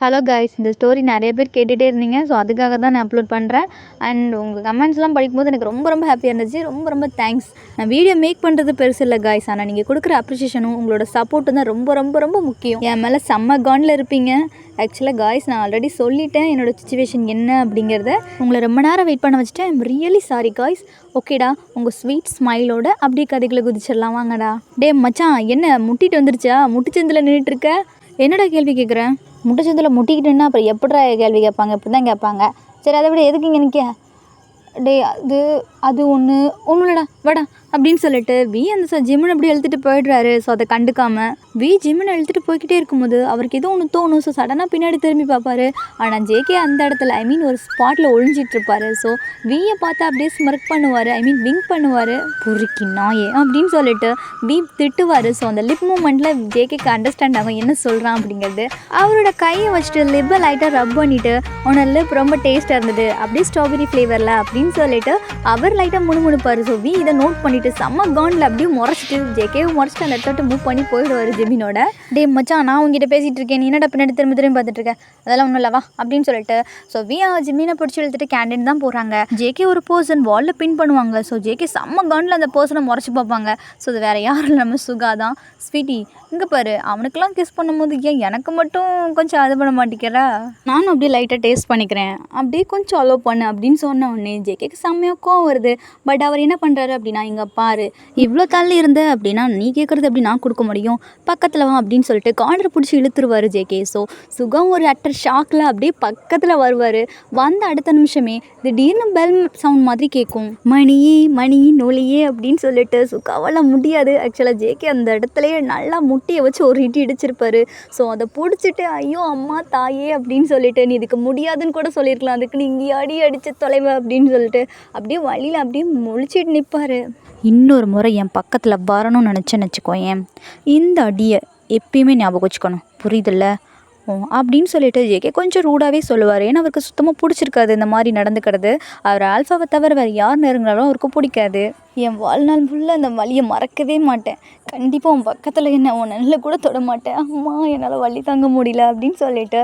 Hello guys, இந்த story நிறைய பேர் கேட்டுகிட்டே இருந்தீங்க. ஸோ அதுக்காக தான் நான் அப்லோட் பண்ணுறேன். அண்ட் உங்கள் கமெண்ட்ஸ்லாம் படிக்கும்போது எனக்கு ரொம்ப ரொம்ப ஹாப்பியாக இருந்துச்சு. ரொம்ப ரொம்ப தேங்க்ஸ். நான் வீடியோ மேக் பண்ணுறது பெருசு இல்லை கைஸ், ஆனால் நீங்கள் கொடுக்குற அப்ரிஷியேஷனும் உங்களோட சப்போர்ட்டும் தான் ரொம்ப ரொம்ப ரொம்ப முக்கியம். என் மேலே செம்ம காண்டில் இருப்பீங்க. ஆக்சுவலாக கைஸ், நான் ஆல்ரெடி சொல்லிட்டேன் என்னோடய சுச்சுவேஷன் என்ன அப்படிங்கிறத. உங்களை ரொம்ப நேரம் வெயிட் பண்ண வச்சுட்டேன். I'm really sorry guys. ஓகேடா, உங்கள் ஸ்வீட் ஸ்மைலோட அப்படியே கதைகளை குதிச்சிடலாம் வாங்கடா. டே மச்சான், என்ன முட்டிட்டு வந்துருச்சா? முட்டிச்சந்தில் நின்றுட்டுருக்க. என்னடா கேள்வி கேட்குறேன்? முட்டைச்சந்தில் முட்டிக்கிட்டுன்னா அப்புறம் எப்படா கேள்வி கேட்பாங்க? இப்படி தான் கேட்பாங்க. சரி, அதை விட எதுக்கு இங்கே நிற்க? டே அது ஒன்றும் இல்லைடா, வாடா அப்படின்னு சொல்லிட்டு அந்த ஜிம்முன்னு அப்படி எழுத்துட்டு போயிடுறாரு. ஸோ அதை கண்டுக்காமல் ஜிம்முன்னு எழுத்துட்டு போய்கிட்டே இருக்கும்போது அவருக்கு ஏதோ ஒன்று தோணும். ஸோ சடனாக பின்னாடி திரும்பி பார்ப்பாரு. ஆனால் ஜேகே அந்த இடத்துல ஒரு ஸ்பாட்டில் ஒழிஞ்சிட்டு இருப்பாரு. ஸோ வியை பார்த்தா அப்படியே ஸ்மர்க் பண்ணுவார், விங்க் பண்ணுவார். பொறுக்கி நாயே அப்படின்னு சொல்லிட்டு திட்டுவார். ஸோ அந்த லிப் மூமெண்ட்டில் ஜேகேக்கு அண்டர்ஸ்டாண்ட் ஆகும் என்ன சொல்கிறான் அப்படிங்கிறது. அவரோட கையை வச்சுட்டு லிப்பை லைட்டாக ரப் பண்ணிவிட்டு உன்னோட லிப் ரொம்ப டேஸ்ட்டாக இருந்தது அப்படியே ஸ்ட்ராபெரி ஃப்ளேவரில் அப்படின்னு சொல்லிட்டு அவர் லைட்டாக முணுமுணுப்பார். ஸோ இதை நோட் பண்ணிவிட்டு செம்ம காண்டில் அப்படியே முறைச்சிட்டு ஜேகேவை முறைச்சிட்டு அந்த இடத்த மூவ் பண்ணி போயிடுவார் ஜெமினோட. டே மச்சான், நான் உங்ககிட்ட பேசிகிட்டு இருக்கேன், நீ என்னடா பின்னாடி திரும்பி பார்த்துட்டு இருக்கேன்? அதெல்லாம் ஒன்றும் இல்லவா அப்படின்னு சொல்லிட்டு ஸோ ஜெமினை பிடிச்சி எழுத்துட்டு கேண்டீன் தான் போகிறாங்க. ஜேகே ஒரு பர்சன் வாலில் பின் பண்ணுவாங்க. ஸோ ஜேகே செம்ம காண்டில் அந்த பர்சனை முறைச்சி பார்ப்பாங்க. ஸோ அது வேறு யாரும் இல்லை, நம்ம சுகா தான். ஸ்வீட்டி இங்கே பாரு, அவனுக்கெல்லாம் கிஸ் பண்ணும்போது ஏன் எனக்கு மட்டும் கொஞ்சம் அது பண்ண மாட்டேங்கிறா? நானும் அப்படியே லைட்டாக டேஸ்ட் பண்ணிக்கிறேன், அப்படியே கொஞ்சம் அலோவ் பண்ணு அப்படின்னு சொன்ன உடனே ஜேகேக்கு செம்மையாக கோவம் வருது. பட் அவர் என்ன பண்ணுறாரு அப்படின்னா, இங்கே பாரு, இவ்வளோ தள்ளி இருந்த அப்படின்னா நீ கேட்குறது எப்படி நான் கொடுக்க முடியும், பக்கத்தில் வா அப்படின்னு சொல்லிட்டு கார்டர் பிடிச்சி இழுத்துருவார் ஜேகே. ஸோ சுகம் ஒரு அட்டர் ஷாக்கில் அப்படியே பக்கத்தில் வருவார். வந்த அடுத்த நிமிஷமே திடீர்னு பெல் சவுண்ட் மாதிரி கேட்கும். மணி நொலியே அப்படின்னு சொல்லிட்டு சுகாவால் முடியாது. ஆக்சுவலாக ஜேகே அந்த இடத்துலையே நல்லா முட்டியை வச்சு ஒரு இடி இடிச்சிருப்பாரு. ஸோ அதை பிடிச்சிட்டு ஐயோ அம்மா தாயே அப்படின்னு சொல்லிட்டு, நீ இதுக்கு முடியாதுன்னு கூட சொல்லியிருக்கலாம், அதுக்கு நீ இங்கே அடித்து தொலைவ அப்படின்னு சொல்லிட்டு அப்படியே வழியில் அப்படியே முழிச்சிட்டு நிற்பார். இன்னொரு முறை என் பக்கத்தில் வரணும்னு நினச்சேன்னு வச்சுக்கோயேன், இந்த அடியை எப்பயுமே ஞாபகம் வச்சுக்கணும், புரியுதில்ல அப்படின்னு சொல்லிட்டு ஜேகே கொஞ்சம் ரூடாகவே சொல்லுவார். ஏன்னா அவருக்கு சுத்தமாக பிடிச்சிருக்காது இந்த மாதிரி நடந்துக்கிறது. அவர் ஆல்ஃபாவை தவிர வேறு யார் நெருங்கினாலும் அவருக்கு பிடிக்காது. என் வாழ்நாள் ஃபுல்லாக அந்த வலியை மறக்கவே மாட்டேன். கண்டிப்பாக உன் பக்கத்தில் என்ன உன் நெல்லில் கூட தொட மாட்டேன். அம்மா என்னால் வலி தாங்க முடியல அப்படின்னு சொல்லிட்டு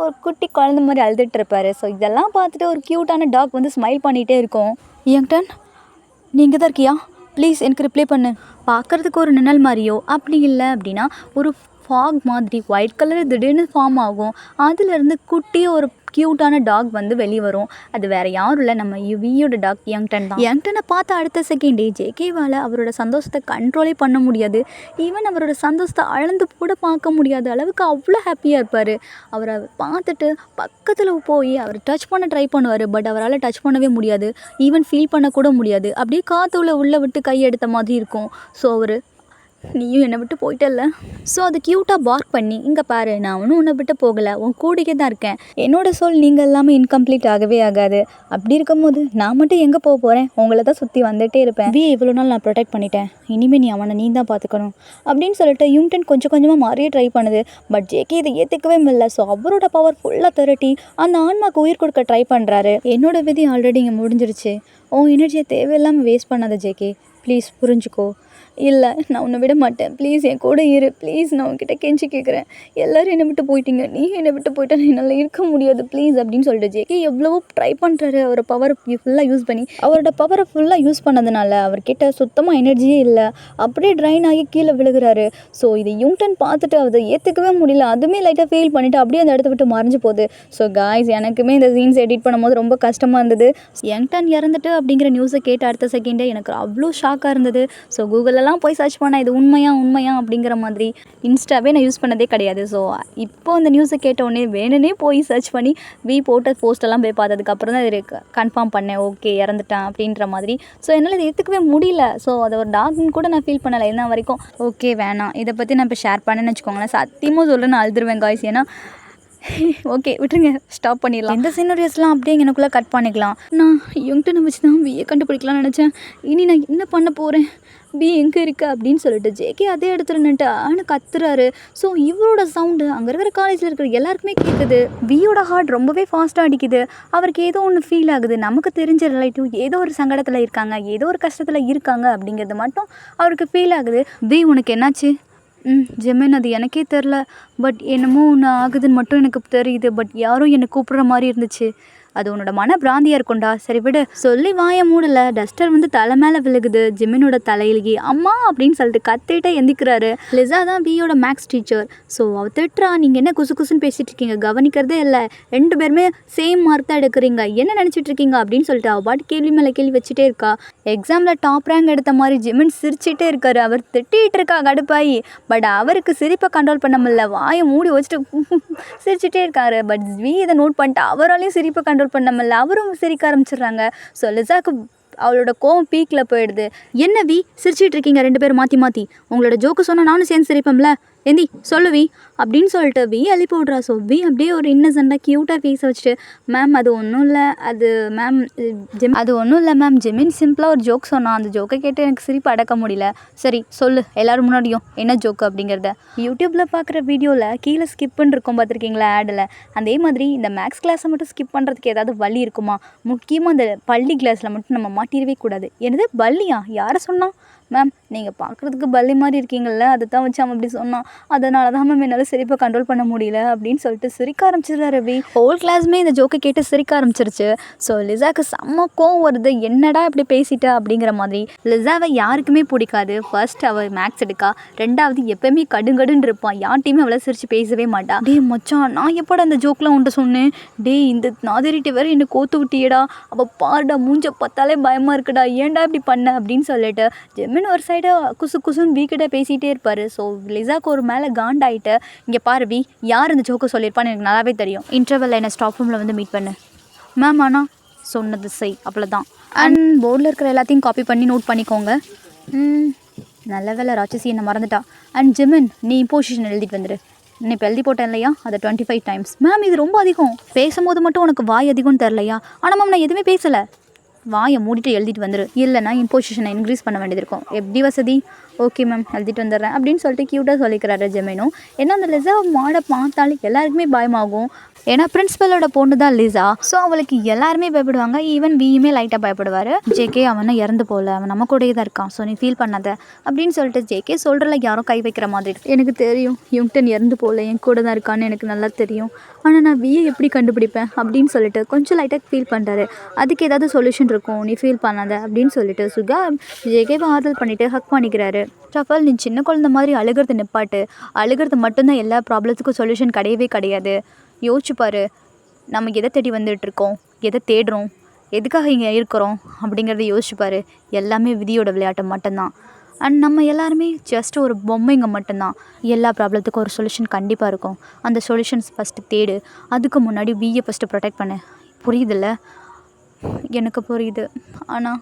ஒரு குட்டி குழந்த மாதிரி அழுதுட்டு இருப்பார். ஸோ இதெல்லாம் பார்த்துட்டு ஒரு க்யூட்டான டாக் ஸ்மைல் பண்ணிகிட்டே இருக்கும். யங்டன், நீங்கள் தான் இருக்கியா? ப்ளீஸ் எனக்கு ரிப்ளை பண்ணு. பார்க்குறதுக்கு ஒரு நிழல் மாதிரியோ அப்படி இல்லை அப்படின்னா ஒரு ஃபாக் மாதிரி ஒயிட் கலர் திடீர்னு ஃபார்ம் ஆகும். அதிலிருந்து குட்டியாக ஒரு க்யூட்டான டாக் வெளியே வரும். அது வேறு யாரும் இல்லை, நம்ம வியோட டாக் யங்டன் தான். யங்டனை பார்த்த அடுத்த செகண்டே ஜேகேவால் அவரோட சந்தோஷத்தை கண்ட்ரோலே பண்ண முடியாது. ஈவன் அவரோட சந்தோஷத்தை அளந்து கூட பார்க்க முடியாத அளவுக்கு அவ்வளோ ஹாப்பியாக இருப்பார். அவரை பார்த்துட்டு பக்கத்தில் போய் அவர் டச் பண்ண ட்ரை பண்ணுவார். பட் அவரால் டச் பண்ணவே முடியாது, ஈவன் ஃபீல் பண்ணக்கூட முடியாது. அப்படியே காற்றுல உள்ளே விட்டு கையெடுத்த மாதிரி இருக்கும். ஸோ அவர், நீயும் என்னை விட்டு போயிட்டல்ல. ஸோ அது க்யூட்டாக பார்க் பண்ணி, இங்கே பாரு, நான் ஒன்றும் உன்னை விட்டு போகலை, உன் கூடிக்கே தான் இருக்கேன், என்னோடய சோல் நீங்கள் எல்லாமே இன்கம்ப்ளீட் ஆகவே ஆகாது. அப்படி இருக்கும்போது நான் மட்டும் எங்கே போக போகிறேன், உங்களை தான் சுற்றி வந்துகிட்டே இருப்பேன். இவ்வளோ நாள் நான் ப்ரொடெக்ட் பண்ணிட்டேன், இனிமேல் நீ தான் பார்த்துக்கணும் அப்படின்னு சொல்லிட்டு யூங்டன் கொஞ்சம் கொஞ்சமாக மாறியே ட்ரை பண்ணுது. பட் ஜேகே இதை ஏற்றுக்கவே இல்லை. ஸோ அவரோட பவர் ஃபுல்லாக திரட்டி அந்த ஆன்மாக்கு உயிர் கொடுக்க ட்ரை பண்ணுறாரு. என்னோட விதி ஆல்ரெடி இங்கே முடிஞ்சிருச்சு, உன் எனர்ஜியை தேவையில்லாமல் வேஸ்ட் பண்ணாத ஜேகே, ப்ளீஸ் புரிஞ்சுக்கோ. இல்லை, நான் உன்னை விட மாட்டேன், ப்ளீஸ் என் கூட இரு, ப்ளீஸ் நான் உன்கிட்ட கெஞ்சி கேட்குறேன். எல்லோரும் என்னை விட்டு போயிட்டீங்க, நீ என்னை விட்டு போயிட்டா என்னால் இருக்க முடியாது ப்ளீஸ் அப்படின்னு சொல்லிட்டு ஜேகே எவ்வளவோ ட்ரை பண்ணுறாரு. அவரோட பவர் ஃபுல்லாக யூஸ் பண்ணி, அவரோட பவரை ஃபுல்லாக யூஸ் பண்ணதுனால அவர்கிட்ட சுத்தமாக எனர்ஜியே இல்லை. அப்படியே ட்ரைன் ஆகி கீழே விழுகிறாரு. ஸோ இதை யூங்டன் பார்த்துட்டு அதை ஏற்றுக்கவே முடியல. அதுவுமே லைட்டாக ஃபீல் பண்ணிவிட்டு அப்படியே அந்த இடத்த விட்டு மறைஞ்சு போகுது. ஸோ காய்ஸ், எனக்குமே இந்த சீன்ஸ் எடிட் பண்ணும்போது ரொம்ப கஷ்டமாக இருந்தது. யங்டன் இறந்துட்டு அப்படிங்கிற நியூஸை கேட்ட அடுத்த செகண்டே எனக்கு அவ்வளோ ஷாக்காக இருந்தது. ஸோ கூகுளெல்லாம் போய் சர்ச் பண்ணால் இது உண்மையா அப்படிங்கிற மாதிரி. இன்ஸ்டாவே நான் யூஸ் பண்ணதே கிடையாது. ஸோ இப்போ இந்த நியூஸை கேட்டவுடனே வேணுனே போய் சர்ச் பண்ணி போட்ட போஸ்டெல்லாம் போய் பார்த்ததுக்கப்புறம் தான் இது கன்ஃபார்ம் பண்ணேன், ஓகே இறந்துட்டான் அப்படின்ற மாதிரி. ஸோ என்னால் இதை ஏற்றுக்கவே முடியல. ஸோ அதை ஒரு டாக்னு கூட நான் ஃபீல் பண்ணலை என்ன வரைக்கும். ஓகே வேணாம், இதை பற்றி நான் இப்போ ஷேர் பண்ணேன்னு வச்சுக்கோங்களேன், சத்தியமாக சொல்கிறேன் நான் அழுதுருவேன் காய்ஸ். ஏன்னா ஓகே விட்டுருங்க, ஸ்டாப் பண்ணிடலாம். இந்த சீனரிஸ்லாம் அப்படியே எனக்குள்ளே கட் பண்ணிக்கலாம். நான் யங்டனை வச்சு தான் வியை கண்டுபிடிக்கலாம்னு நினச்சேன். இனி நான் என்ன பண்ண போகிறேன், எங்கே இருக்கு அப்படின்னு சொல்லிட்டு ஜேகே அதே இடத்துல நின்றுட்டு ஆனால் கத்துறாரு. ஸோ இவரோட சவுண்டு அங்கே இருக்கிற காலேஜில் இருக்கிற எல்லாருக்குமே கேட்குது. வியோட ஹார்ட் ரொம்பவே ஃபாஸ்ட்டாக அடிக்குது. அவருக்கு ஏதோ ஒன்று ஃபீல் ஆகுது. நமக்கு தெரிஞ்ச ரிலேட்டிவ் ஏதோ ஒரு சங்கடத்தில் இருக்காங்க, ஏதோ ஒரு கஷ்டத்தில் இருக்காங்க அப்படிங்கிறது மட்டும் அவருக்கு ஃபீல் ஆகுது. உனக்கு என்னாச்சு, ஜெமின் அது எனக்கே தெரில. பட் என்னமோ ஒன்று ஆகுதுன்னு மட்டும் எனக்கு தெரியுது. பட் யாரும் என்னை கூப்பிட்ற மாதிரி இருந்துச்சு. அது உன்னோட மன பிராந்தியாக இருக்கும்டா. சரி விடு. சொல்லி வாய மூடல. டஸ்டர் வந்து தலை மேலே விழுகுது ஜிம்மினோட தலையிலேயே. அம்மா அப்படின்னு சொல்லிட்டு கத்திட்டே எந்திக்கிறாரு. லிசா தான் பியோட மேக்ஸ் டீச்சர். ஸோ அவ திட்டுறா, நீங்கள் என்ன குசு குசுன்னு பேசிகிட்டு இருக்கீங்க, கவனிக்கிறதே இல்லை, 2 பேருமே சேம் மார்க் தான் எடுக்கிறீங்க, என்ன நினச்சிட்டு இருக்கீங்க அப்படின்னு சொல்லிட்டு அவள் பாட்டு கேள்வி மேலே கேள்வி வச்சுட்டே இருக்கா. எக்ஸாமில் டாப் ரேங்க் எடுத்த மாதிரி ஜிமின் சிரிச்சிட்டே இருக்காரு. அவர் திட்டிகிட்டு இருக்கா கடுப்பாயி. பட் அவருக்கு சிரிப்பை கண்ட்ரோல் பண்ண முடியல. வாயை மூடி வச்சுட்டு சிரிச்சிட்டே இருக்காரு. பட் வி இதை நோட் பண்ணிட்டு அவராலையும் சிரிப்பை கண்ட்ரோல் பண்ண முடியல. அவரும் சிரிக்க ஆரம்பிச்சிடுறாங்க. ஸோ லிசாக்கு அவளோட கோவம் பீக்கில் போயிடுது. என்ன வி சிரிச்சிட்டு இருக்கீங்க 2 பேரும் மாற்றி மாற்றி? உங்களோட ஜோக்கு சொன்னால் நானும் சேர்ந்து சிரிப்பேன்ல, ஏந்தி சொல்லுவி அப்படின்னு சொல்லிட்டு வி எழுப்பி விட்றா. ஸோ வி அப்படியே ஒரு இன்னசென்ட்டாக க்யூட்டாக ஃபேஸை வச்சுட்டு, மேம் அது ஒன்றும் இல்லை, அது மேம் அது ஒன்றும் இல்லை மேம், ஜெமின் சிம்பிளாக ஒரு ஜோக் சொன்னான், அந்த ஜோக்கை கேட்டு எனக்கு சிரிப்பு அடக்க முடியல. சரி சொல்லு எல்லோரும் முன்னாடியும் என்ன ஜோக்கு அப்படிங்கிறத. யூடியூப்பில் பார்க்குற வீடியோவில் கீழே ஸ்கிப்புன்னு இருக்கும் பார்த்துருக்கீங்களா ஆடில், அதே மாதிரி இந்த மேக்ஸ் கிளாஸை மட்டும் ஸ்கிப் பண்ணுறதுக்கு ஏதாவது வழி இருக்குமா? முக்கியமாக அந்த பள்ளி கிளாஸில் மட்டும் நம்ம மாட்டிடவே கூடாது. என்னது பள்ளியா? யாரை சொன்னான்? மேம் நீங்கள் பார்க்குறதுக்கு பள்ளி மாதிரி இருக்கீங்கள்ல, அதை தான் வச்சு அவன் அப்படி சொன்னான், அதனால தான் மேம் என்னால் சிரிப்பை கண்ட்ரோல் பண்ண முடியல அப்படின்னு சொல்லிட்டு சிரிக்க ஆரம்பிச்சிடுறாரு ரவி. ஹோல் கிளாஸுமே இந்த ஜோக்கை கேட்டு சிரிக்க ஆரம்பிச்சிருச்சு. ஸோ லிசாவுக்கு செம்ம கோவம் வருது. என்னடா இப்படி பேசிட்ட அப்படிங்கிற மாதிரி. லிசாவை யாருக்குமே பிடிக்காது. ஃபர்ஸ்ட் அவள் மேக்ஸ் எடுக்கா, 2வது எப்போயுமே கடுங்கடுன்னு இருப்பான், யார்ட்டையுமே அவளை சிரிச்சு பேசவே மாட்டான். டே மச்சான், நான் எப்போட அந்த ஜோக்கெலாம் உன்ட்ட சொன்னேன்? டே இந்த நாதிரிட்டு வேறு என்னை கோத்து விட்டியடா, அவள் பாருடா மூஞ்ச பார்த்தாலே பயமாக இருக்குடா, ஏன்டா இப்படி பண்ண அப்படின்னு சொல்லிட்டு ஜெமின் ஒரு சைடு குசு குசுன்னு வீக்கிட்ட பேசிகிட்டே இருப்பார். ஸோ லிசாக்கு ஒரு மேலே காண்டாயிட்டு, இங்கே பாரு வி, யார் இந்த ஜோக்கை சொல்லியிருப்பான்னு எனக்கு நல்லாவே தெரியும், இன்டர்வெல்ல என்னை ஸ்டாப் ரூமில் வந்து மீட் பண்ணு. மேம் ஆனால் சொன்னது செய், அவ்வளோதான். அண்ட் போர்டில் இருக்கிற எல்லாத்தையும் காப்பி பண்ணி நோட் பண்ணிக்கோங்க. நல்ல வேலை ராட்சசி என்னை மறந்துட்டா. அண்ட் ஜெமின் நீ இம்போசிஷன் எழுதிட்டு வந்துடு. நான் இப்போ எழுதி போட்டேன் இல்லையா, அதை 25 டைம்ஸ். மேம் இது ரொம்ப அதிகம், பேசும்போது மட்டும் உனக்கு வாய் அதிகம்னு தெரிலையா? ஆனால் மேம் நான் எதுவுமே பேசலை. வாயை மூடிட்டு எழுதிட்டு வந்துடு, இல்லைனா இம்போசிஷனை இன்க்ரீஸ் பண்ண வேண்டியது இருக்கும். எப்படி வசதி? ஓகே மேம் எழுதிட்டு வந்துடுறேன் அப்படின்னு சொல்லிட்டு க்யூட்டாக சொல்லிக்கிறாரு ஜெமினும். ஏன்னா அந்த லிசா மாடை பார்த்தாலே எல்லாருக்குமே பயமாகும். ஏன்னா பிரின்ஸிபலோட பொண்ணு தான் லிசா. ஸோ அவளுக்கு எல்லாருமே பயப்படுவாங்க. ஈவன் வியுமே லைட்டாக பயப்படுவார். ஜேகே அவனை இறந்து போகல, அவன் நம்ம கூடயே தான் இருக்கான், ஸோ நீ ஃபீல் பண்ணாத அப்படின்னு சொல்லிட்டு ஜேகே சொல்கிறல யாரும் கை வைக்கிற மாதிரி இருக்கு. எனக்கு தெரியும் யுங்டன் இறந்து போகல, என் கூட தான் இருக்கான்னு எனக்கு நல்லா தெரியும், ஆனால் நான் வியை எப்படி கண்டுபிடிப்பேன் அப்படின்னு சொல்லிட்டு கொஞ்சம் லைட்டாக ஃபீல் பண்ணுறாரு. அதுக்கு ஏதாவது சொல்யூஷன் இருக்கும், நீ ஃபீல் பண்ணாத அப்படின்னு சொல்லிட்டு சுகா ஜேகேவை ஆறுதல் பண்ணிவிட்டு ஹக் பண்ணிக்கிறாரு. ஃபர்ஸ்ட் நீ சின்ன குழந்தை மாதிரி அழுகிறது நிப்பாட்டு, அழுகிறது மட்டும்தான் எல்லா ப்ராப்ளத்துக்கும் சொல்யூஷன் கிடையவே கிடையாது. யோசிச்சுப்பார், நம்ம எதை தேடி வந்துட்டுருக்கோம், எதை தேடுறோம், எதுக்காக இங்கே இருக்கிறோம் அப்படிங்கிறத யோசிச்சுப்பார். எல்லாமே விதியோட விளையாட்டு மட்டும்தான். அண்ட் நம்ம எல்லாருமே ஜஸ்ட் ஒரு பொம்மைங்க மட்டும்தான். எல்லா ப்ராப்ளத்துக்கும் ஒரு சொல்யூஷன் கண்டிப்பாக இருக்கும். அந்த சொல்யூஷன்ஸ் ஃபஸ்ட்டு தேடு, அதுக்கு முன்னாடி வியை ஃபஸ்ட்டு ப்ரொடெக்ட் பண்ணு. புரியுதில்ல? எனக்கு புரியுது. ஆனால்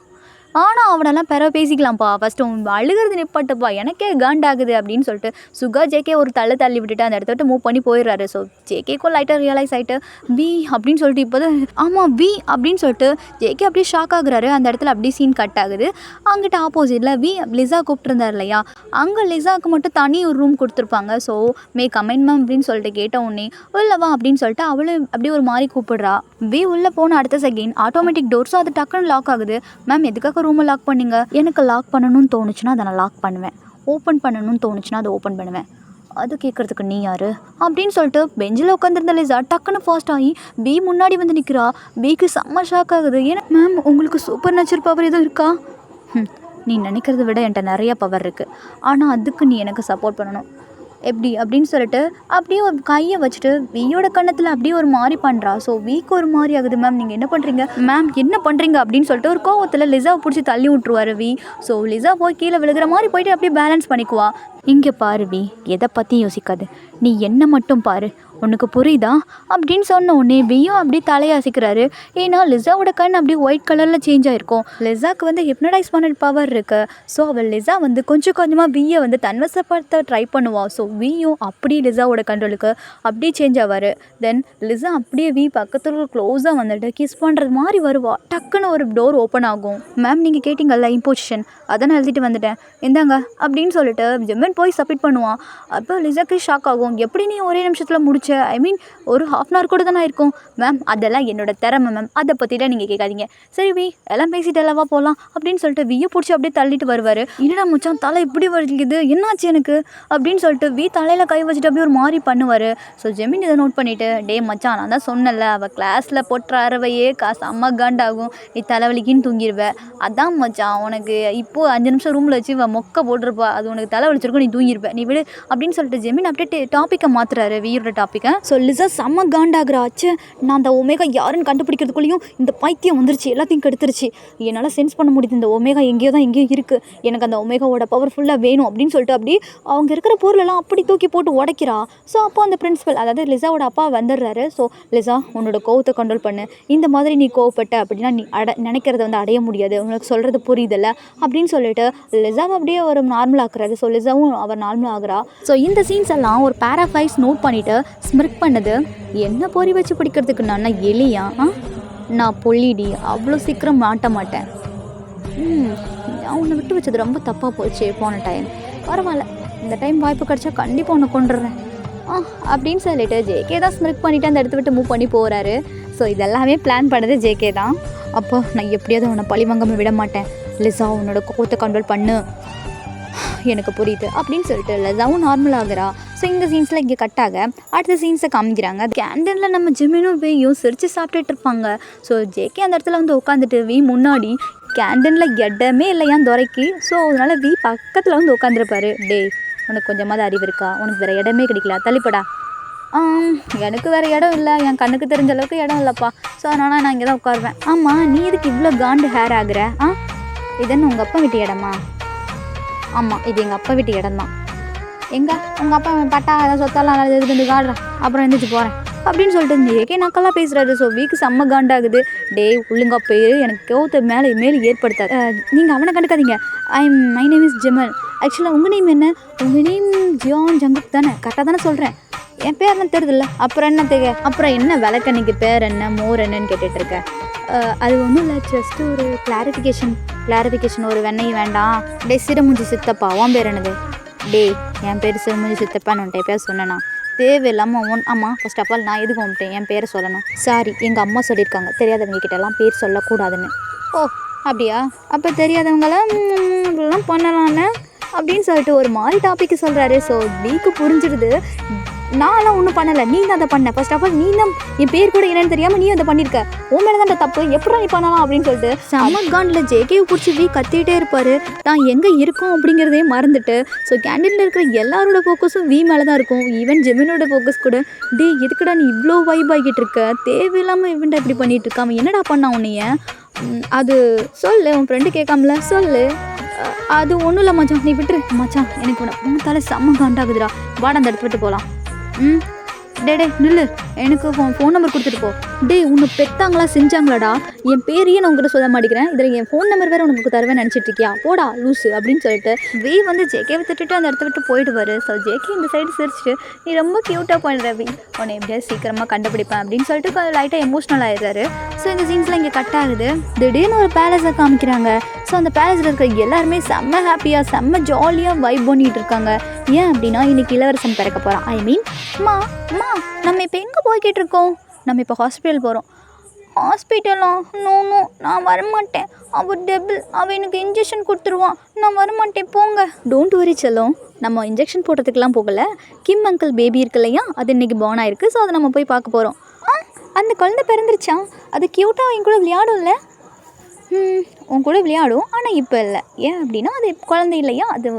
அவனெல்லாம் பேசிக்கலாம்ப்பா, ஃபஸ்ட்டு அழுகிறது நிப்பாட்டுப்பா, எனக்கே காண்டாகுது அப்படின்னு சொல்லிட்டு சுகா ஜேகே ஒரு தள்ளி விட்டுட்டு அந்த இடத்த விட்டு மூவ் பண்ணி போயிடுறாரு. ஸோ ஜேகேக்கும் லைட்டாக ரியலைஸ் ஆகிட்டு வி அப்படின்னு சொல்லிட்டு இப்போ தான் ஆமாம் வி அப்படின்னு சொல்லிட்டு ஜேகே அப்படியே ஷாக் ஆகுறாரு. அந்த இடத்துல அப்படியே சீன் கட் ஆகுது. அங்கிட்ட ஆப்போசிட்டில் வி லிசா கூப்பிட்டுருந்தார் இல்லையா, அங்கே லிசாவுக்கு மட்டும் தனி ஒரு ரூம் கொடுத்துருப்பாங்க. ஸோ மே கமெண்ட் மேம் அப்படின்னு சொல்லிட்டு கேட்ட உடனே உள்ளவா அப்படின்னு சொல்லிட்டு அவளும் அப்படியே ஒரு மாதிரி கூப்பிடுறா. வி உள்ளே போன அடுத்த செகண்ட் ஆட்டோமேட்டிக் டோர், ஸோ அது டக்குன்னு லாக் ஆகுது. மேம் எதுக்காக ரூமை லாக் பண்ணிங்க? எனக்கு லாக் பண்ணணும்னு தோணுச்சுன்னா அதை நான் லாக் பண்ணுவேன், ஓப்பன் பண்ணணும்னு தோணுச்சுன்னா அதை ஓப்பன் பண்ணுவேன், அது கேட்குறதுக்கு நீ யார் அப்படின்னு சொல்லிட்டு பெஞ்சில் உட்காந்துருந்த லிசா டக்குன்னு ஃபாஸ்ட் ஆகி பி முன்னாடி வந்து நிற்கிறா. பிக்கு செம்ம ஷாக் ஆகுது. ஏன்னா மேம் உங்களுக்கு சூப்பர் நேச்சுரல் பவர் எதுவும் இருக்கா? நீ நினைக்கிறத விட என்கிட்ட நிறைய பவர் இருக்குது, ஆனால் அதுக்கு நீ எனக்கு சப்போர்ட் பண்ணணும். எப்படி அப்படின்னு சொல்லிட்டு அப்படியே ஒரு கையை வச்சுட்டு வியோட கண்ணத்தில் அப்படியே ஒரு மாதிரி பண்ணுறா. ஸோ வீக்கு ஒரு மாதிரி ஆகுது. மேம் நீங்கள் என்ன பண்ணுறீங்க? மேம் என்ன பண்ணுறீங்க அப்படின்னு சொல்லிட்டு ஒரு கோவத்தில் லிசாவை பிடிச்சி தள்ளி விட்ருவாரு வி. ஸோ லிசா போய் கீழே விழுகிற மாதிரி போயிட்டு அப்படியே பேலன்ஸ் பண்ணிக்குவா. இங்கே பாரு வி, எதை பற்றியும் யோசிக்காது, நீ என்ன மட்டும் பாரு, உனக்கு புரியுதா அப்படின்னு சொன்ன உடனே வியும் அப்படியே தலையாசிக்கிறாரு. ஏன்னா லிசாவோட கண் அப்படியே ஒயிட் கலரில் சேஞ்ச் ஆகிருக்கும். லிசாவுக்கு வந்து ஹிப்னடைஸ் பண்ண பவர் இருக்குது. ஸோ அவள் லிசா வந்து கொஞ்சம் கொஞ்சமாக வியை வந்து தன்வசப்படுத்த ட்ரை பண்ணுவாள். ஸோ வியும் அப்படியே லிசாவோட கண்ட்ரோலுக்கு அப்படியே சேஞ்ச் ஆவார். தென் லிசா அப்படியே வி பக்கத்தில் க்ளோஸாக வந்துட்டு கிஸ் பண்ணுறது மாதிரி வருவாள். டக்குன்னு ஒரு டோர் ஓப்பன் ஆகும். மேம் நீங்கள் கேட்டிங்கல்ல இம்போசிஷன், அதை நான் எழுதிட்டு வந்துட்டேன், இந்தாங்க அப்படின்னு சொல்லிட்டு ஜெமின் போய் சப்மிட் பண்ணுவான். அப்போ லிசாக்கு ஷாக் ஆகும், எப்படி நீ ஒரே நிமிஷத்தில் முடிச்சு ஆச்சு, ஐ மீன் ஒரு ½ hour கூட தானே இருக்கும். மேம் அதெல்லாம் என்னோட திறமை மேம், அதை பற்றிலாம் நீங்கள் கேட்காதீங்க. சரி வி எல்லாம் பேசிட்டு எல்லாவா போகலாம் அப்படின்னு சொல்லிட்டு வியை பிடிச்சி அப்படியே தள்ளிட்டு வருவார். என்னடா மச்சான் தலை இப்படி வலிக்குது, என்னாச்சு எனக்கு அப்படின்னு சொல்லிட்டு வி தலையில் கை வச்சுட்டு அப்படியே ஒரு மாதிரி பண்ணுவார். ஸோ ஜெமின் இதை நோட் பண்ணிவிட்டு, டே மச்சான் நான் தான் சொன்னல அவள் கிளாஸில் போட்டுற அறவையே செம்ம காண்டாகும், நீ தலைவலிக்குன்னு தூங்கிடுவேன். அதான் மச்சான் உனக்கு இப்போது 5 நிமிஷம் ரூமில் வச்சு மொக்க போட்டிருப்பா, அது உனக்கு தலை வலிச்சிருக்கும், நீ தூங்கிடுவேன், நீ விடு அப்படின்னு சொல்லிட்டு ஜெமின் அப்படியே டாப்பிக்கை மாற்றுறாரு, வியோட டாப்பிக்கை. ஸோ லிசா செம்ம காண்டாகிறா. ஆச்சு நான் அந்த ஒமேகா யாருன்னு கண்டுபிடிக்கிறதுக்குள்ளேயும் இந்த பைத்தியம் வந்துருச்சு, எல்லாத்தையும் கெடுத்துருச்சு, என்னால் சென்ஸ் பண்ண முடியுது இந்த ஒமேகா எங்கேயோ இருக்குது, எனக்கு அந்த ஒமேகாவோட பவர்ஃபுல்லாக வேணும் அப்படின்னு சொல்லிட்டு அப்படி அவங்க இருக்கிற பொருளெல்லாம் அப்படி தூக்கி போட்டு உடைக்கிறா. ஸோ அப்போ அந்த பிரின்சிபல் அதாவது லிசாவோட அப்பா வந்துடுறாரு. ஸோ லிசா உன்னோட கோவத்தை கண்ட்ரோல் பண்ணு, இந்த மாதிரி நீ கோவப்பட்ட அப்படின்னா நீ நினைக்கிறத அடைய முடியாது, உனக்கு சொல்கிறது புரியுதில்ல அப்படின்னு சொல்லிட்டு லிசாவை அப்படியே ஒரு நார்மல் ஆக்குறாரு. ஸோ லிசாவும் அவர் நார்மல் ஆகுறா. ஸோ இந்த சீன்ஸ் எல்லாம் ஒரு பேராஃபைஸ் நோட் பண்ணிவிட்டு ஸ்மிர்க் பண்ணது, என்ன பொறி வச்சு பிடிக்கிறதுக்கு நான் எலியா, நான் பொல்லிடி, அவ்வளோ சீக்கிரம் மாட்ட மாட்டேன், நான் உன்னை விட்டு வச்சது ரொம்ப தப்பாக போச்சு போன டைம், பரவாயில்ல இந்த டைம் வாய்ப்பு கிடச்சா கண்டிப்பாக உன்னை கொண்டுடுறேன் அப்படின்னு சொல்லிட்டு ஜேகே தான் ஸ்மிர்க் பண்ணிவிட்டு அந்த இடத்த விட்டு மூவ் பண்ணி போகிறாரு. ஸோ இதெல்லாமே பிளான் பண்ணது ஜேகே தான். அப்போ நான் எப்படியாவது உன்னை பழிவாங்காமல் விட மாட்டேன், லிசா உன்னோட கோவத்தை கண்ட்ரோல் பண்ணு, எனக்கு புரியுது அப்படின்னு சொல்லிட்டு லிசாவும் நார்மல் ஆகுறா. ஸோ இந்த சீன்ஸில் இங்கே கட்டாக அடுத்த சீன்ஸை காமிக்கிறாங்க. கேண்டீனில் நம்ம ஜெமினும் வேயும் சிரித்து சாப்பிட்டுட்டு இருப்பாங்க. ஸோ ஜேகே அந்த இடத்துல வந்து உட்காந்துட்டு வி முன்னாடி கேண்டீனில் இடமே இல்லையான்னு துறைக்கி. ஸோ அதனால் வி பக்கத்தில் வந்து உட்காந்துருப்பாரு. டே உனக்கு கொஞ்சமாவது அறிவு இருக்கா, உனக்கு வேறு இடமே கிடைக்கல, தள்ளிப்படா. எனக்கு வேறு இடம் இல்லை, என் கண்ணுக்கு தெரிஞ்ச அளவுக்கு இடம் இல்லைப்பா, ஸோ அதனால் நான் இங்கே தான் உட்காருவேன். ஆமாம் நீ இதுக்கு இவ்வளோ காண்டு ஹேர் ஆகுற, இதுன்னு உங்கள் அப்பா வீட்டு இடமா? ஆமாம் இது எங்கள் அப்பா வீட்டு இடம் தான். எங்கே உங்கள் அப்பா பட்டா ஏதாவது சொத்தெல்லாம் இது பண்ணி காடுறான், அப்புறம் எழுந்திரிச்சு போகிறேன் அப்படின்னு சொல்லிட்டு ஏகே நக்கெல்லாம் பேசுகிறாரு. ஸோ வீக்கு செம்ம காண்டாகுது. டே ஒழுங்கா பேர் எனக்கு கோவத்தை மேலே ஏற்படுத்தாது, நீங்கள் அவனை கண்டுக்காதீங்க, மை நேம் இஸ் ஜெமல், ஆக்சுவலாக உங்கள் நேம் என்ன? உங்கள் நேம் ஜியான் ஜங்குக் தானே, கரெக்டாக தானே சொல்கிறேன், என் பேர் என்ன தெரியுதுல்ல, அப்புறம் என்ன அப்புறம் என்ன விளக்கண்ணிக்கு பேர் என்ன மோர் என்னன்னு கேட்டுட்ருக்கேன். அது ஒன்றும் இல்லை, ஜஸ்ட்டு ஒரு கிளாரிஃபிகேஷன் ஒரு வெண்ணையும் வேண்டாம். டே சிறுமுஞ்சி சித்தப்பா உன் பேர் என்னது? டே என் பேர் சிறுமுஞ்சி சித்தப்பான்னு உன்ட்ட பேர் சொன்னேண்ணா, தேவையில்லாமல் ஆமாம் ஃபர்ஸ்ட் ஆஃப் ஆல் நான் எதுக்கு உன்ட்டேன் என் பேரை சொல்லணும்? சாரி எங்கள் அம்மா சொல்லியிருக்காங்க தெரியாதவங்க கிட்டலாம் பேர் சொல்லக்கூடாதுன்னு. ஓ அப்படியா, அப்போ தெரியாதவங்களாம் இப்படிலாம் பண்ணலான்னு அப்படின்னு சொல்லிட்டு ஒரு மாதிரி டாப்பிக்கு சொல்கிறாரு. ஸோ வீக்கு புரிஞ்சிடுது, நான்லாம் ஒன்றும் பண்ணலை, நீ தான் அதை பண்ண, ஃபர்ஸ்ட் ஆஃப் ஆல் நீ தான் என் பேர் கூட என்னன்னு தெரியாமல் நீ அதை பண்ணியிருக்க, உன் மேலே தான் தப்பு, எப்படி நீ பண்ணலாம் அப்படின்னு சொல்லிட்டு செம்ம காண்டில் ஜேகேவை பிடிச்சி வீ கத்திகிட்டே இருப்பார். தான் எங்கே இருக்கோம் அப்படிங்கிறதே மறந்துட்டு. ஸோ கேண்டீனில் இருக்கிற எல்லாரோட ஃபோக்கஸும் வீ மேலே தான் இருக்கும். ஈவன் ஜெமினோட ஃபோக்கஸ் கூட, டே எதுக்குடா நீ இவ்வளோ வைப் ஆகிட்டு இருக்க, தேவையில்லாமல் இவன்டா இப்படி பண்ணிகிட்டு இருக்காம என்னடா பண்ணா உன்னைய, அது சொல்லு உன் ஃப்ரெண்டு கேட்காமல சொல்லு. அது ஒன்றும் இல்லை மச்சான், நீ விட்டுரு மச்சான், எனக்கு உன்னை தலை செம்ம காண்டாகுதுடா, வாடா அந்த இடத்த விட்டு போகலாம். டே நில்லு, எனக்கு ஃபோன் நம்பர் கொடுத்துட்டு போ. டே உன்னை பெற்றாங்களா செஞ்சாங்களாடா, என் பேரையே நான் உங்கள்கிட்ட சொல்ல மாட்டேங்கிறேன், இதில் என் ஃபோன் நம்பர் வேறு உனக்கு தருவேன் நினச்சிட்டு இருக்கியா, போடா லூஸு அப்படின்னு சொல்லிட்டு வி வந்து ஜேகேவை திட்டுட்டு அந்த இடத்த விட்டு போயிடுவார். ஸோ ஜேகே இந்த சைடு சிரிச்சிட்டு, நீ ரொம்ப க்யூட்டாக பண்ணுற வி, உன்னை எப்படியாவது சீக்கிரமாக கண்டுபிடிப்பேன் அப்படின்னு சொல்லிட்டு லைட்டாக எமோஷ்னல் ஆகிடுறாரு. ஸோ இந்த சீன்ஸில் இங்கே கட் ஆகுது. திடீர்னு ஒரு பேலஸை காமிக்கிறாங்க. ஸோ அந்த பேலஸில் இருக்கிற எல்லாருமே செம்ம ஹாப்பியாக செம்ம ஜாலியாக வைப் பண்ணிகிட்டு இருக்காங்க. ஏன் அப்படின்னா இன்றைக்கி இளவரசன் பிறக்க போகிறான். ஐ மீன் அம்மா நம்ம இப்போ எங்கே போய்கிட்டு இருக்கோம்? நம்ம இப்போ ஹாஸ்பிட்டல் போகிறோம். ஹாஸ்பிட்டலா? நோ நான் வரமாட்டேன், அவள் டெபிள், அவள் எனக்கு இன்ஜெக்ஷன் கொடுத்துருவான், நான் வரமாட்டேன் போங்க. டோன்ட் வரி செல்லம், நம்ம இன்ஜெக்ஷன் போடுறதுக்கெலாம் போகலை, கிம் அங்கிள் பேபி இருக்கு இல்லையா, அது இன்றைக்கி பார்ன் ஆயிருக்கு. ஸோ அதை நம்ம போய் பார்க்க போகிறோம். அந்த குழந்தை பிறந்துருச்சா? அது க்யூட்டாக என் கூட விளையாடும்ல? உன் கூட விளையாடும், ஆனால் இப்போ இல்லை. ஏன் அப்படின்னா அது குழந்தை இல்லையா, அது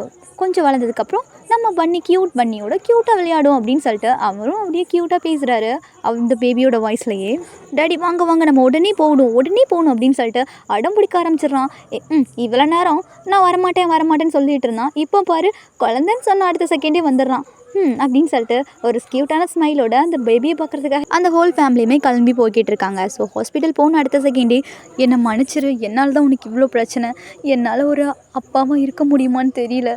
கொஞ்சம் வளர்ந்ததுக்கப்புறம் நம்ம பண்ணி பண்ணியோட க்யூட்டாக விளையாடும் அப்படின்னு சொல்லிட்டு அவரும் அப்படியே க்யூட்டாக பேசுகிறாரு அந்த பேபியோட வாய்ஸ்லையே. டேடி வாங்க நம்ம உடனே போகணும் அப்படின்னு சொல்லிட்டு அடம் பிடிக்க ஆரம்பிச்சிடுறான். இவ்வளோ நேரம் நான் வரமாட்டேன்னு சொல்லிட்டு இருந்தான், இப்போ பாரு குழந்தைன்னு சொன்ன அடுத்த செகண்டே வந்துடுறான் அப்படின்னு சொல்லிட்டு ஒரு க்யூட்டான ஸ்மைலோட அந்த பேபியை பார்க்குறதுக்காக அந்த ஹோல் ஃபேமிலியுமே கிளம்பி போய்கிட்டு இருக்காங்க. ஸோ ஹாஸ்பிட்டல் போகணும் அடுத்த செகண்டே, என்னை மன்னிச்சிரு, என்னால் தான் உனக்கு இவ்வளோ பிரச்சனை, என்னால் ஒரு அப்பாவாக இருக்க முடியுமான்னு தெரியல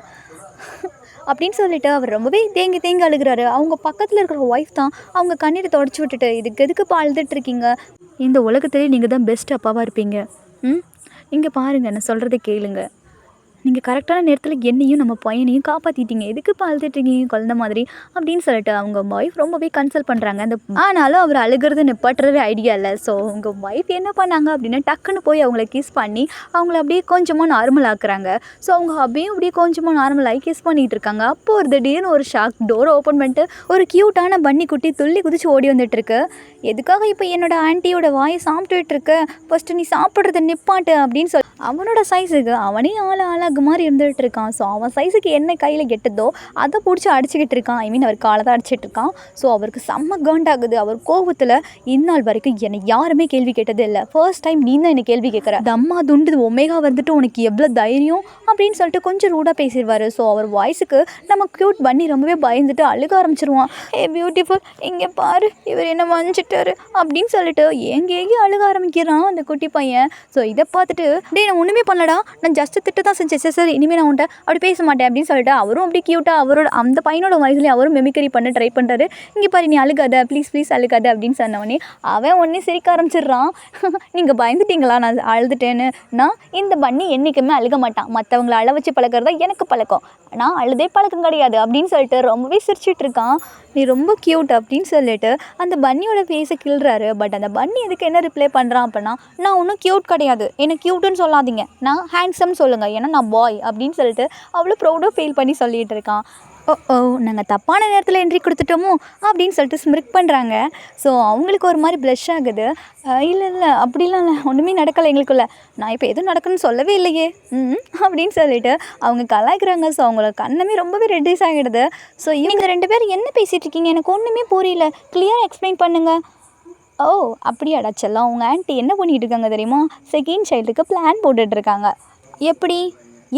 அப்படின்னு சொல்லிட்டு அவர் ரொம்பவே தேங்கி அழுகிறாரு. அவங்க பக்கத்தில் இருக்கிற ஒய்ஃப் தான் அவங்க கண்ணீரை தொடச்சி விட்டுட்டு, இதுக்கு எதுக்குப்பா அழுதுட்டு இருக்கீங்க, இந்த உலகத்திலே நீங்கள் தான் பெஸ்ட் அப்பாவாக இருப்பீங்க, இங்கே பாருங்கள் நான் சொல்கிறத கேளுங்க, நீங்கள் கரெக்டான நேரத்தில் என்னையும் நம்ம பையனையும் காப்பாற்றிட்டீங்க, எதுக்கு இப்போ அழுதுட்ருக்கீங்க குழந்த மாதிரி அப்படின்னு சொல்லிட்டு அவங்க ஒய்ஃப் ரொம்பவே கன்சல்ட் பண்ணுறாங்க. ஆனாலும் அவர் அழுகிறது நிப்பாட்டுறது ஐடியா இல்லை. ஸோ உங்கள் ஒய்ஃப் என்ன பண்ணாங்க அப்படின்னா டக்குன்னு போய் அவங்கள கிஸ் பண்ணி அவங்கள அப்படியே கொஞ்சமாக நார்மல் ஆக்குறாங்க. ஸோ அவங்க அப்படியே கொஞ்சமாக நார்மலாகி கிஸ் பண்ணிகிட்டு இருக்காங்க. அப்போது ஒரு திடீர்னு ஒரு ஷாக், டோரை ஓப்பன் பண்ணிட்டு ஒரு க்யூட்டான பன்னி குட்டி துள்ளி குதிச்சு ஓடி வந்துட்டுருக்கு. எதுக்காக இப்போ என்னோட ஆன்ட்டியோட வாயை சாப்பிட்டுட்டு இருக்க, ஃபஸ்ட்டு நீ சாப்பிட்றத நிப்பாட்டு அப்படின்னு சொல்லி அவனோட சைஸுக்கு அவனே ஆளாக மாதிரி இருந்துகிட்டு இருக்கான். ஸோ அவன் சைஸுக்கு என்ன கையில் கெட்டதோ அதை பிடிச்சி அடிச்சுக்கிட்டு இருக்கான். ஐ மீன் அவர் காலை தான் அடிச்சிட்டு இருக்கான். ஸோ அவருக்கு செம்ம காண்டாகுது. அவர் கோபத்தில் இந்நாள் வரைக்கும் என்னை யாருமே கேள்வி கேட்டது இல்லை, ஃபர்ஸ்ட் டைம் நீ தான் என்னை கேள்வி கேட்குற, தம்மா துண்டு ஒமேகா வந்துட்டு உனக்கு எவ்வளோ தைரியம் அப்படின்னு சொல்லிட்டு கொஞ்சம் ரூடாக பேசிடுவார். ஸோ அவர் வாய்ஸுக்கு நம்ம க்யூட் பண்ணி ரொம்பவே பயந்துட்டு அழுக ஆரம்பிச்சிருவான். ஏ பியூட்டிஃபுல் இங்கே பாரு இவர் என்ன மன்னிச்சிட்டாரு அப்படின்னு சொல்லிட்டு ஏங்கி அழுக ஆரம்பிக்கிறான் அந்த குட்டி பையன். ஸோ இதை பார்த்துட்டு டே நான் ஒன்றுமே பண்ணலடா, நான் ஜஸ்ட்டு திட்ட தான் செஞ்சேன், சரி இனிமேல் நான் உன்ட்ட அப்படி பேச மாட்டேன் அப்படின்னு சொல்லிட்டு அவரும் அப்படி க்யூட்டாக அவரோட அந்த பையனோட வாய்ஸ்லேயே அவரும் மெமிக்கரி பண்ண ட்ரை பண்ணுறாரு. இங்கே பாரு நீ அழுகாத, ப்ளீஸ் அழுகாத அப்படின்னு சொன்னவொடனே அவன் ஒன்றே சிரிக்க ஆரம்பிச்சிடுறான். நீங்கள் பயந்துட்டீங்களா நான் அழுதுட்டேன்னு? நான் இந்த பண்ணி என்றைக்குமே அழுக மாட்டான், மற்றவங்களை அழ வச்சு பழக்கிறதா எனக்கு பழக்கம், நான் அழுதே பழக்கம் கிடையாது அப்படின்னு சொல்லிட்டு ரொம்பவே சிரிச்சிட்டு இருக்கான். நீ ரொம்ப க்யூட் அப்படின்னு சொல்லிட்டு அந்த பன்னியோட ஃபேஸை கிள்றாரு. பட் அந்த பன்னி இதுக்கு என்ன ரிப்ளை பண்ணுறான் அப்படின்னா, நான் ஒன்றும் க்யூட் கிடையாது, என்ன க்யூட்டுன்னு சொல்லாதீங்க, நான் ஹேண்ட்ஸம் சொல்லுங்கள், ஏன்னா நான் பாய் அப்படின்னு சொல்லிட்டு அவ்வளோ ப்ரௌடாக ஃபீல் பண்ணி சொல்லிகிட்டு இருக்கான். ஓ நாங்கள் தப்பான நேரத்தில் என்ட்ரி கொடுத்துட்டோமோ அப்படின்னு சொல்லிட்டு ஸ்மிரிக் பண்ணுறாங்க. ஸோ அவங்களுக்கு ஒரு மாதிரி ப்ளஷ் ஆகுது. இல்லை அப்படிலாம் இல்லை, ஒன்றுமே நடக்கலை எங்களுக்குள்ள, நான் இப்போ எதுவும் நடக்குன்னு சொல்லவே இல்லையே அப்படின்னு சொல்லிட்டு அவங்க கலாய்க்கிறாங்க. ஸோ அவங்கள கண்ணமே ரொம்பவே ரெட்டிஸ் ஆகிடுது. ஸோ நீங்கள் 2 பேரும் என்ன பேசிகிட்டு இருக்கீங்க, எனக்கு ஒன்றுமே புரியல, கிளியராக எக்ஸ்பிளைன் பண்ணுங்கள். ஓ அப்படியாடா செல்லம், உங்கள் ஆன்ட்டி என்ன பண்ணிகிட்டு இருக்காங்க தெரியுமா, செகண்ட் சைல்டுக்கு பிளான் போட்டுட்ருக்காங்க. எப்படி?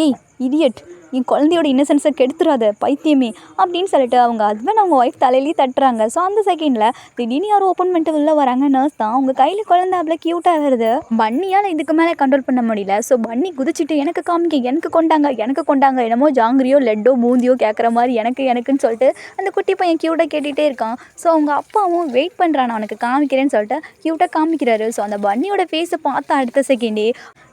ஏய் இடியட், என் குழந்தையோட இன்னசென்ஸை கெடுத்துறாத பைத்தியமே அப்படின்னு சொல்லிட்டு அவங்க ஹஸ்பண்ட் அவங்க ஒய்ஃப் தலையிலேயே தட்டுறாங்க. ஸோ அந்த செகண்டில் திடீர்னு யாரும் ஓப்பன் பண்ணிட்டு உள்ளே வராங்க. நர்ஸ் தான். அவங்க கையில் குழந்தை அவ்வளோ க்யூட்டாக வருது. பன்னியால் இதுக்கு மேலே கண்ட்ரோல் பண்ண முடியல. ஸோ பன்னி குதிச்சுட்டு எனக்கு காமிக்க, எனக்கு கொண்டாங்க என்னமோ ஜாங்கிரியோ லெட்டோ பூந்தியோ கேட்குற மாதிரி எனக்குன்னு சொல்லிட்டு அந்த குட்டி பையன் க்யூட்டாக கேட்டுகிட்டே இருக்கான். ஸோ அவங்க அப்பாவும் வெயிட் பண்ணுறான், அவனுக்கு காமிக்கிறேன்னு சொல்லிட்டு க்யூட்டாக காமிக்கிறாரு. ஸோ அந்த பன்னியோட ஃபேஸை பார்த்தா அடுத்த செகண்டே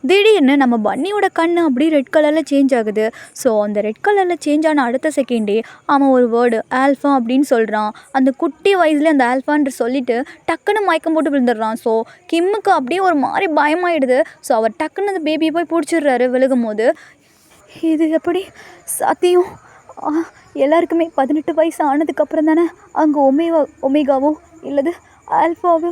திடீர்னு நம்ம பன்னியோட கண் அப்படியே ரெட் கலரில் சேஞ்ச் ஆகுது. ஸோ அந்த ரெட் கலரில் சேஞ்ச் ஆன அடுத்த செகண்டே அவன் ஒரு வேர்டு ஆல்ஃபா அப்படின்னு சொல்கிறான். அந்த குட்டி வயசுலேயே அந்த ஆல்ஃபான்ற சொல்லிவிட்டு டக்குன்னு மயக்கம் போட்டு விழுந்துடுறான். ஸோ கிம்முக்கு அப்படியே ஒரு மாதிரி பயமாயிடுது. ஸோ அவர் டக்குன்னு அந்த பேபியை போய் பிடிச்சிடுறாரு விழுகும் போது. இது எப்படி சாத்தியம்? எல்லாருக்குமே 18 வயசு ஆனதுக்கப்புறம் தானே அங்கே ஒமேகாவோ இல்லது ஆல்ஃபாவோ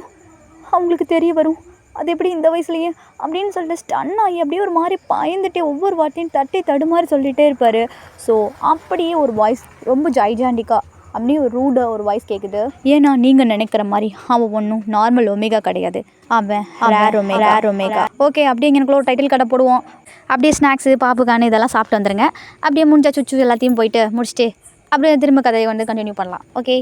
அவங்களுக்கு தெரிய வரும், அது எப்படி இந்த வயசுலேயே அப்படின்னு சொல்லிட்டு ஸ்டன் ஆகி அப்படியே ஒரு மாதிரி பயந்துட்டே ஒவ்வொரு வார்த்தையும் தடுமாறி சொல்லிகிட்டே இருப்பார். ஸோ அப்படியே ஒரு வாய்ஸ் ரொம்ப ஜைஜாண்டிக்காக அப்படியே ஒரு ரூடாக ஒரு வாய்ஸ் கேட்குது. ஏன்னா நீங்கள் நினைக்கிற மாதிரி அவன் ஒன்றும் நார்மல் ஒமேகா கிடையாது, அவன் ரேர் ஒமேகா. ஓகே அப்படியே எங்களுக்குள்ள ஒரு டைட்டில் கடை போடுவோம். அப்படியே ஸ்நாக்ஸு பாப்புக்கான இதெல்லாம் சாப்பிட்டு வந்துடுங்க. அப்படியே முடிஞ்சா சுச்சு எல்லாத்தையும் போயிட்டு முடிச்சுட்டு அப்படியே திரும்ப கதையை வந்து கண்டினியூ பண்ணலாம். ஓகே,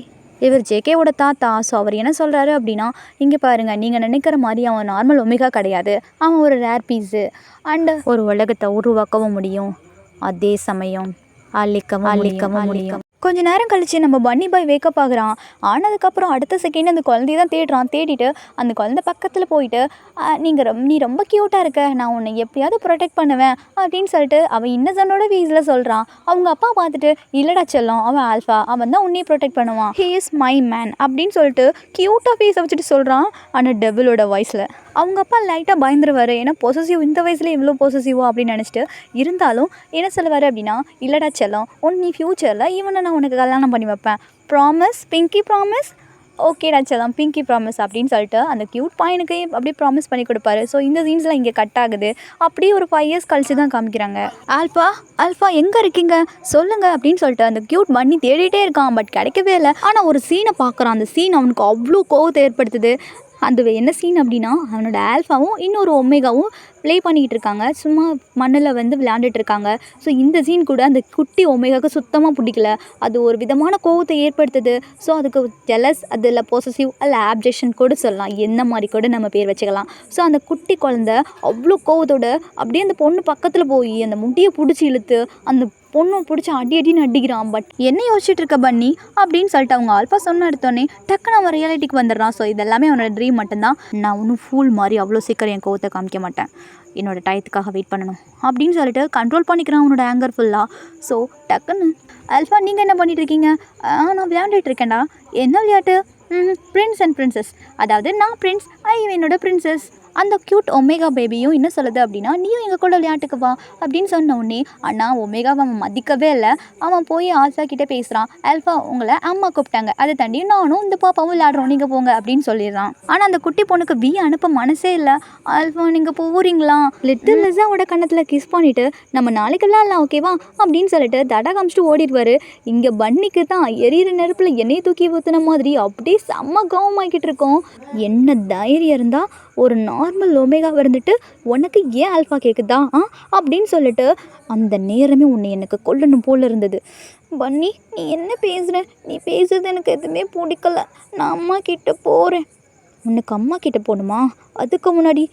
இவர் ஜேகேவோட தாத்தா. ஸோ அவர் என்ன சொல்கிறாரு அப்படின்னா, இங்கே பாருங்கள், நீங்கள் நினைக்கிற மாதிரி அவன் நார்மல் ஒமேகா கிடையாது, அவன் ஒரு ரேர் பீஸு அண்டு ஒரு உலகத்தை உருவாக்கவும் முடியும், அதே சமயம் அழிக்கவும் முடியும். கொஞ்சம் நேரம் கழித்து நம்ம பன்னி பாய் வேக்கப் ஆகுறான். ஆனதுக்கப்புறம் அடுத்த செகண்ட் அந்த குழந்தைய தான் தேடிட்டு அந்த குழந்தை பக்கத்தில் போயிட்டு நீ ரொம்ப க்யூட்டாக இருக்க, நான் உன்னை எப்படியாவது ப்ரொடெக்ட் பண்ணுவேன் அப்படின்னு சொல்லிட்டு அவன் இன்னசென்ட்டோட வீஸில் சொல்கிறான். அவங்க அப்பா பார்த்துட்டு இல்லடா செல்லம், அவன் ஆல்ஃபா, அவன் தான் உன்னையே ப்ரொடெக்ட் பண்ணுவான், ஹீ இஸ் மை மேன் அப்படின்னு சொல்லிட்டு க்யூட்டாக ஃபேஸை வச்சுட்டு சொல்கிறான். ஆனால் டெவிலோட வாய்ஸில். அவங்க அப்பா லைட்டாக பயந்துருவார், ஏன்னா பொசசிவ் இந்த வயசுல இவ்வளோ பொசசிவோ அப்படின்னு நினச்சிட்டு. இருந்தாலும் என்ன சொல்லுவார் அப்படின்னா, இல்லடா செல்லம், நீ ஃப்யூச்சரில் இவனை நான் உனக்கு கல்யாணம் பண்ணி வைப்பேன், ப்ராமிஸ், பிங்கி ப்ராமிஸ், ஓகேடா செல்லம், பிங்கி ப்ராமிஸ் அப்படின்னு சொல்லிட்டு அந்த க்யூட் பையனுக்கு அப்படியே ப்ராமிஸ் பண்ணி கொடுப்பாரு. ஸோ இந்த சீன்ஸ்லாம் இங்கே கட் ஆகுது. அப்படியே ஒரு 5 இயர்ஸ் கழிச்சு தான் காமிக்கிறாங்க. ஆல்ஃபா எங்கே இருக்கீங்க சொல்லுங்கள் அப்படின்னு சொல்லிட்டு அந்த க்யூட் பன்னி தேடிட்டே இருக்கான். பட் கிடைக்கவே இல்லை. ஆனால் ஒரு சீனை பார்க்குறான். அந்த சீன் அவனுக்கு அவ்வளோ கோவத்தை ஏற்படுத்துது. அந்த என்ன சீன் அப்படின்னா, அவனோட ஆல்ஃபாவும் இன்னொரு ஒமேகாவும் ப்ளே பண்ணிக்கிட்டு இருக்காங்க, சும்மா மண்ணில் வந்து விளையாண்டுட்டு இருக்காங்க. ஸோ இந்த சீன் கூட அந்த குட்டி ஒமேகாவுக்கு சுத்தமாக பிடிக்கல. அது ஒரு விதமான கோவத்தை ஏற்படுத்துது. ஸோ அதுக்கு ஜெலஸ், அதில் பொசசிவ் அல்ல ஆப்ஜெக்ஷன் கூட சொல்லலாம், என்ன மாதிரி கூட நம்ம பேர் வச்சுக்கலாம். ஸோ அந்த குட்டி குழந்தை அவ்வளோ கோவத்தோட அப்படியே அந்த பொண்ணு பக்கத்தில் போய் அந்த முட்டியை பிடிச்சி இழுத்து அந்த பொண்ணை பிடிச்சி அடின்னு அடிக்கிறான். பட் என்ன யோசிச்சுட்டு இருக்க பன்னி அப்படின்னு சொல்லிட்டு அவங்க ஆல்ஃபா சொன்ன எடுத்தோடனே டக்குன்னு அவன் ரியாலிட்டிக்கு வந்துடுறான். ஸோ இதெல்லாமே அவனோட ட்ரீம் மட்டும்தான். நான் ஒன்றும் ஃபூல் மாதிரி அவ்வளோ சீக்கிரம் என் கோவத்தை காமிக்க மாட்டேன், என்னோடய டயத்துக்காக வெயிட் பண்ணணும் அப்படின்னு சொல்லிட்டு கண்ட்ரோல் பண்ணிக்கிறான் அவனோட ஆங்கர் ஃபுல்லாக. ஸோ டக்குன்னு அல்ஃபா நீங்கள் என்ன பண்ணிகிட்ருக்கீங்க? நான் விளையாண்டுட்டு இருக்கேன்டா. என்ன விளையாட்டு? Prince and princess. அதாவது நான் பிரின்ஸ், என்னோட பிரின்சஸ். அந்த க்யூட் ஒமேகா பேபியும் என்ன சொல்லுது அப்படின்னா, நீயும் எங்கள் கூட விளையாட்டுக்கு வா அப்படின்னு சொன்ன உடனே ஆனால் ஒமேகாவை அவன் மதிக்கவே இல்லை. அவன் போய் ஆல்ஃபா கிட்டே பேசுகிறான். ஆல்ஃபா உங்களை அம்மா கூப்பிட்டாங்க, அதை தாண்டி நானும் இந்த பாப்பாவும் விளையாடுறோம், நீங்கள் போங்க அப்படின்னு சொல்லிடுறான். ஆனால் அந்த குட்டி பொண்ணுக்கு அனுப்ப மனசே இல்லை. ஆல்ஃபா நீங்கள் போகிறீங்களா? லிட்டில் லிசாவோட கண்ணத்தில் கிஸ் பண்ணிவிட்டு நம்ம நாளைக்கு விளையாடலாம் ஓகேவா அப்படின்னு சொல்லிட்டு தடா காமிச்சிட்டு ஓடிடுவார். இங்கே பன்னிக்கு தான் எரியிற நெருப்பில் எண்ணெய் தூக்கி ஊற்றுன மாதிரி அப்படியே செம்ம கவமாக்கிட்டு இருக்கோம். என்ன தைரியம் இருந்தால் ஒரு நார்மல் ஒமேகா இருந்துட்டு உனக்கு ஏன் ஆல்ஃபா கேட்குதா அப்படின்னு சொல்லிட்டு அந்த நேரமே உன்னை எனக்கு கொல்லணும் போல் இருந்தது. பன்னி நீ என்ன பேசுகிற? நீ பேசுறது எனக்கு எதுவுமே பிடிக்கல. நான் அம்மா கிட்ட போகிறேன். உனக்கு அம்மா கிட்ட போகணுமா? அதுக்கு முன்னாடி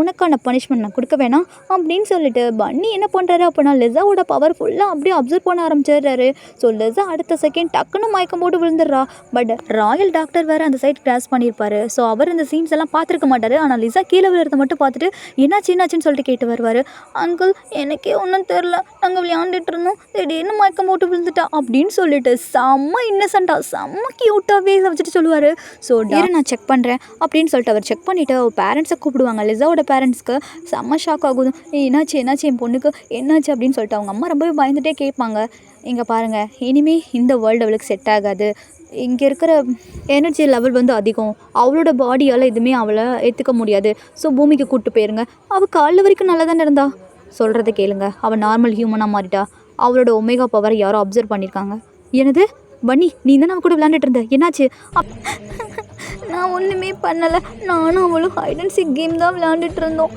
உனக்கான பனிஷ்மெண்ட் நான் கொடுக்க வேணாம் அப்படின்னு சொல்லிட்டு பன்னி என்ன பண்ணுறாரு அப்படின்னா லிசாவோட பவர் ஃபுல்லாக அப்படியே அப்சர்வ் பண்ண ஆரம்பிச்சிடுறாரு. ஸோ லிசா அடுத்த செகண்ட் டக்குன்னு மயக்கம் போட்டு விழுந்துடுறா. பட் ராயல் டாக்டர் வேறு அந்த சைட் கிராஸ் பண்ணியிருப்பார். ஸோ அவர் இந்த சீன்ஸ் எல்லாம் பார்த்துருக்க மாட்டார். ஆனால் லிசா கீழே விழுறத மட்டும் பார்த்துட்டு என்னாச்சுன்னு சொல்லிட்டு கேட்டு வருவார். அங்கிள் எனக்கே ஒன்றும் தெரில, நாங்கள் விளையாண்டுட்டு இருந்தோம், திடீர்னு மயக்கம் போட்டு விழுந்துட்டா அப்படின்னு சொல்லிட்டு செம்ம இன்னசென்ட்டாக செம்ம க்யூட்டாகவே வச்சுட்டு சொல்லுவார். ஸோ நான் செக் பண்ணுறேன் அப்படின்னு சொல்லிட்டு அவர் செக் பண்ணிவிட்டு பேரண்ட்ஸை கூப்பிடுவாங்க. லிசாவோட பேரண்ட்ஸ்க்கு செம்ம ஷாக் ஆகுது. என்னாச்சு என் பொண்ணுக்கு என்னாச்சு அப்படின்னு சொல்லிட்டு அவங்க அம்மா ரொம்பவே பயந்துகிட்டே கேட்பாங்க. இங்கே பாருங்கள், இனிமேல் இந்த வேர்ல்டு அவளுக்கு செட் ஆகாது. இங்கே இருக்கிற எனர்ஜி லெவல் அதிகம். அவளோட பாடியால் எதுவுமே அவளை ஏற்றுக்க முடியாது. ஸோ பூமிக்கு கூப்பிட்டு போயிருங்க. அவள் காலைல வரைக்கும் நல்லா தானே இருந்தா. சொல்கிறத கேளுங்க, அவள் நார்மல் ஹியூமனாக மாறிட்டா. அவளோட ஒமேகா பவரை யாரோ அப்சர்வ் பண்ணியிருக்காங்க. எனது பன்னி நீ தானே அவள் கூட விளையாண்டுட்டு இருந்த, என்னாச்சு? நான் ஒன்றுமே பண்ணலை. நானும் அவளும் ஹைட் அண்ட் சீக் கேம் தான் விளையாண்டுட்டு இருந்தோம்.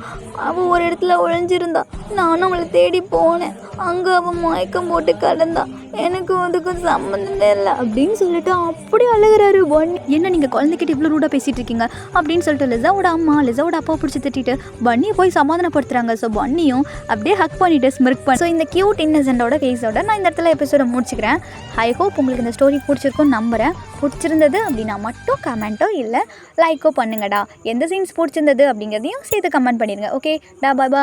அவள் ஒரு இடத்துல ஒழிஞ்சிருந்தா. நானும் அவளை தேடி போனேன். அங்கே அவள் மயக்கம் போட்டு கிடந்தா. எனக்கு அதுக்கும் சம்மந்தமே இல்லை அப்படின்னு சொல்லிட்டு அப்படி அழுகிறாரு பன்னி. என்ன நீங்கள் குழந்தைகிட்ட இவ்வளோ ரூடாக பேசிகிட்டு இருக்கீங்க அப்படின்னு சொல்லிட்டு லிசாவோட அம்மா லிசாவோட அப்பா பிடிச்சி திட்டிட்டு பன்னியை போய் சமாதானப்படுத்துகிறாங்க. ஸோ பன்னியும் அப்படியே ஹக் பண்ணிவிட்டு ஸ்மிர்க் பண்ணி. ஸோ இந்த க்யூட் இன்னசென்ட்டோட ஃபேஸோட நான் இந்த இடத்துல எபிசோட முடிச்சுக்கிறேன். ஐ ஹோப் உங்களுக்கு இந்த ஸ்டோரி பிடிச்சிருக்கும்னு நம்புகிறேன். பிடிச்சிருந்தது அப்படின்னா மட்டும் கமெண்ட்டோ இல்லை லைக்கோ பண்ணுங்கடா. எந்த சீன்ஸ் பிடிச்சிருந்தது அப்படிங்கிறதையும் சேர்த்து கமெண்ட் பண்ணிடுங்க. ஓகே டா, பாய் பாய்.